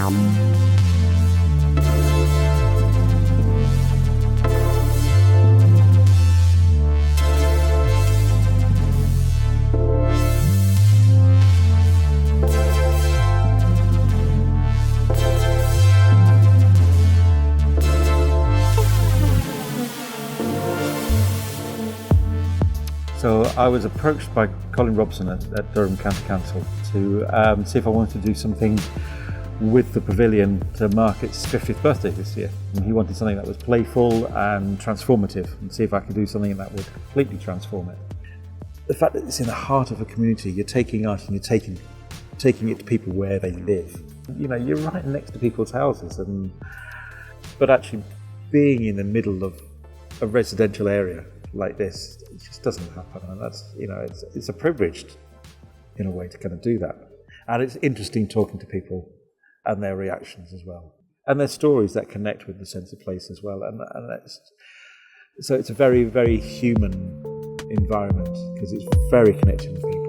So I was approached by Colin Robson at Durham County Council to see if I wanted to do something with the pavilion to mark its 50th birthday this year. And he wanted something that was playful and transformative, and see if I could do something that would completely transform it. The fact that it's in the heart of a community, you're taking art and you're taking it to people where they live. You know, you're right next to people's houses, but actually being in the middle of a residential area like this, it just doesn't happen, and that's, you know, it's a privilege in a way to kind of do that. And it's interesting talking to people and their reactions as well, and their stories that connect with the sense of place as well, and so it's a very, very human environment because it's very connected with people.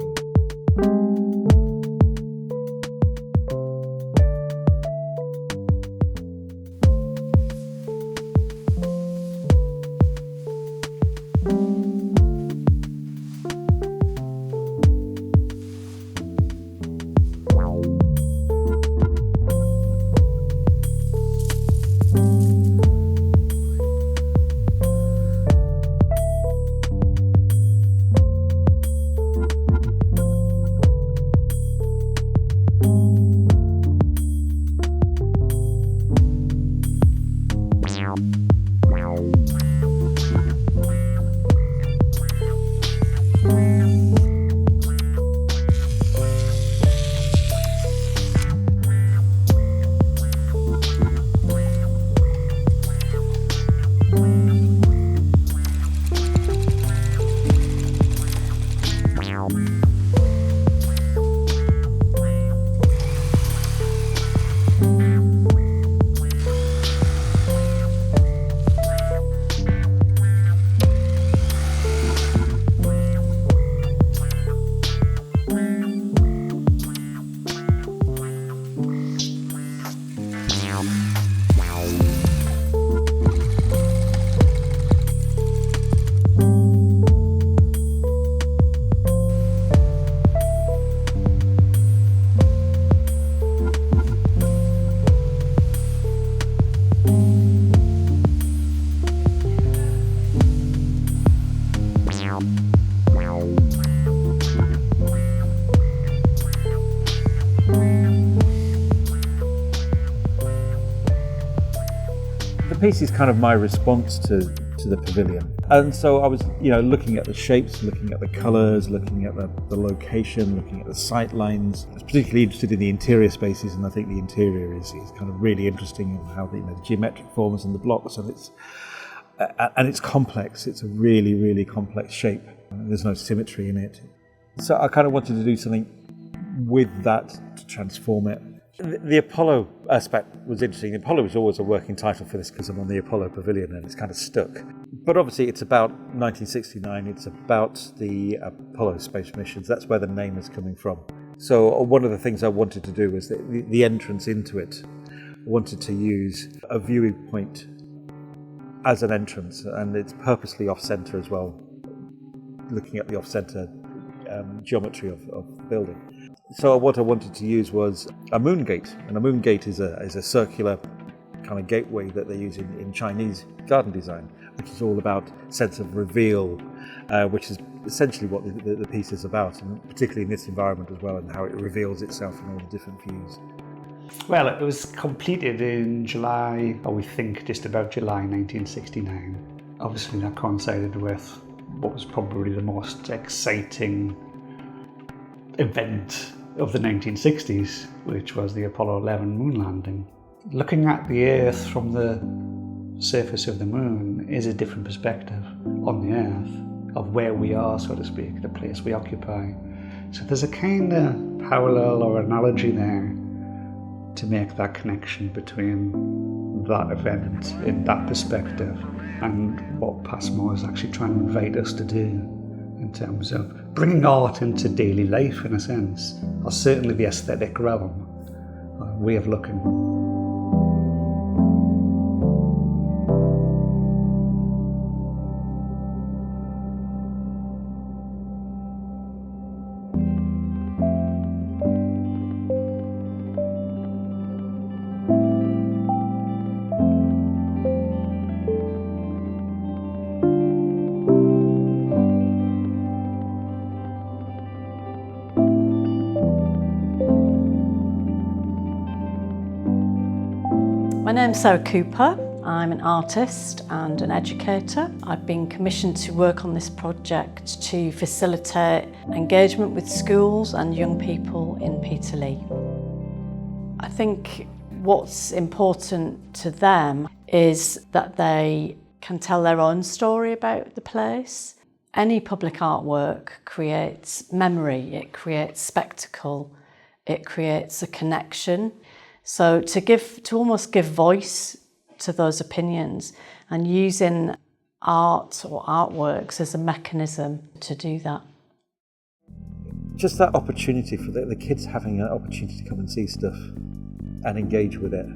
The piece is kind of my response to the pavilion, and so I was, you know, looking at the shapes, looking at the colours, looking at the location, looking at the sight lines. I was particularly interested in the interior spaces, and I think the interior is kind of really interesting in how the geometric forms and the blocks, and it's complex. It's a really, really complex shape. There's no symmetry in it, so I kind of wanted to do something with that to transform it. The Apollo aspect was interesting. The Apollo was always a working title for this because I'm on the Apollo Pavilion and it's kind of stuck. But obviously it's about 1969, it's about the Apollo space missions. That's where the name is coming from. So one of the things I wanted to do was the entrance into it. I wanted to use a viewing point as an entrance, and it's purposely off-centre as well, looking at the off-centre geometry of the building. So what I wanted to use was a moon gate, and a moon gate is a circular kind of gateway that they use in Chinese garden design, which is all about sense of reveal, which is essentially what the piece is about, and particularly in this environment as well, and how it reveals itself in all the different views. Well, it was completed in July, or we think just about July 1969. Obviously that coincided with what was probably the most exciting event of the 1960s, which was the Apollo 11 moon landing. Looking at the Earth from the surface of the moon is a different perspective on the Earth, of where we are, so to speak, the place we occupy. So there's a kind of parallel or analogy there to make that connection between that event in that perspective and what Passmore is actually trying to invite us to do in terms of bringing art into daily life, in a sense, or certainly the aesthetic realm way of looking. My name's Sarah Cooper. I'm an artist and an educator. I've been commissioned to work on this project to facilitate engagement with schools and young people in Peterlee. I think what's important to them is that they can tell their own story about the place. Any public artwork creates memory, it creates spectacle, it creates a connection. So to almost give voice to those opinions and using art or artworks as a mechanism to do that. Just that opportunity for the kids having an opportunity to come and see stuff and engage with it.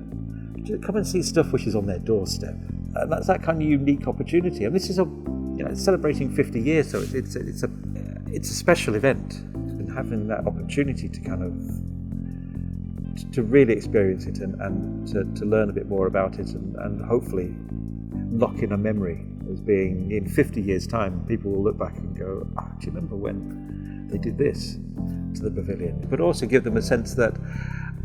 To come and see stuff which is on their doorstep. And that's that kind of unique opportunity. And this is it's celebrating 50 years, so it's a special event. And having that opportunity to kind of to really experience it and to learn a bit more about it and hopefully lock in a memory as being in 50 years time people will look back and go, do you remember when they did this to the pavilion? But also give them a sense that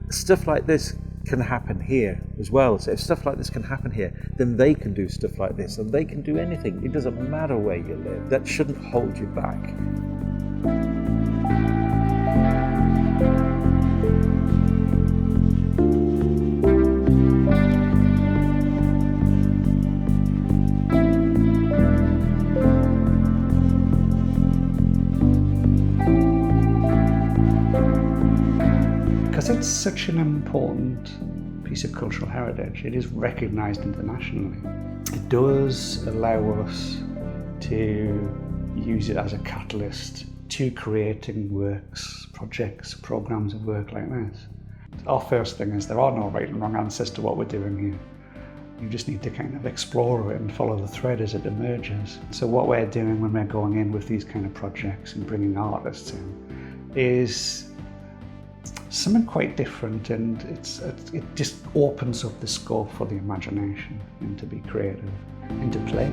stuff like this can happen here as well. So if stuff like this can happen here, then they can do stuff like this and they can do anything. It doesn't matter where you live. That shouldn't hold you back. Because it's such an important piece of cultural heritage, it is recognised internationally. It does allow us to use it as a catalyst to creating works, projects, programmes of work like this. Our first thing is there are no right and wrong answers to what we're doing here. You just need to kind of explore it and follow the thread as it emerges. So what we're doing when we're going in with these kind of projects and bringing artists in is something quite different, and it just opens up the scope for the imagination and to be creative and to play.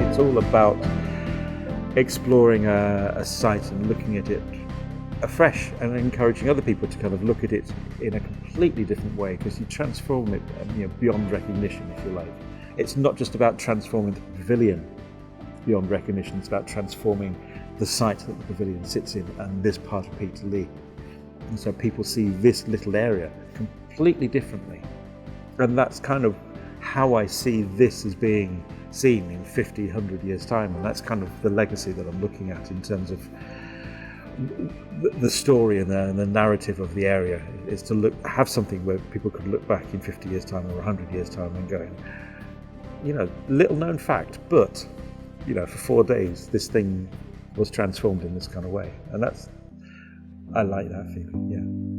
It's all about exploring a site and looking at it afresh and encouraging other people to kind of look at it in a completely different way, because you transform it beyond recognition, if you like. It's not just about transforming the pavilion beyond recognition, it's about transforming the site that the pavilion sits in and this part of Peterlee. And so people see this little area completely differently. And that's kind of how I see this as being seen in 50, 100 years' time. And that's kind of the legacy that I'm looking at in terms of the story and the narrative of the area, is to have something where people could look back in 50 years' time or 100 years' time and going, little known fact, but, for 4 days, this thing was transformed in this kind of way. And I like that feeling, yeah.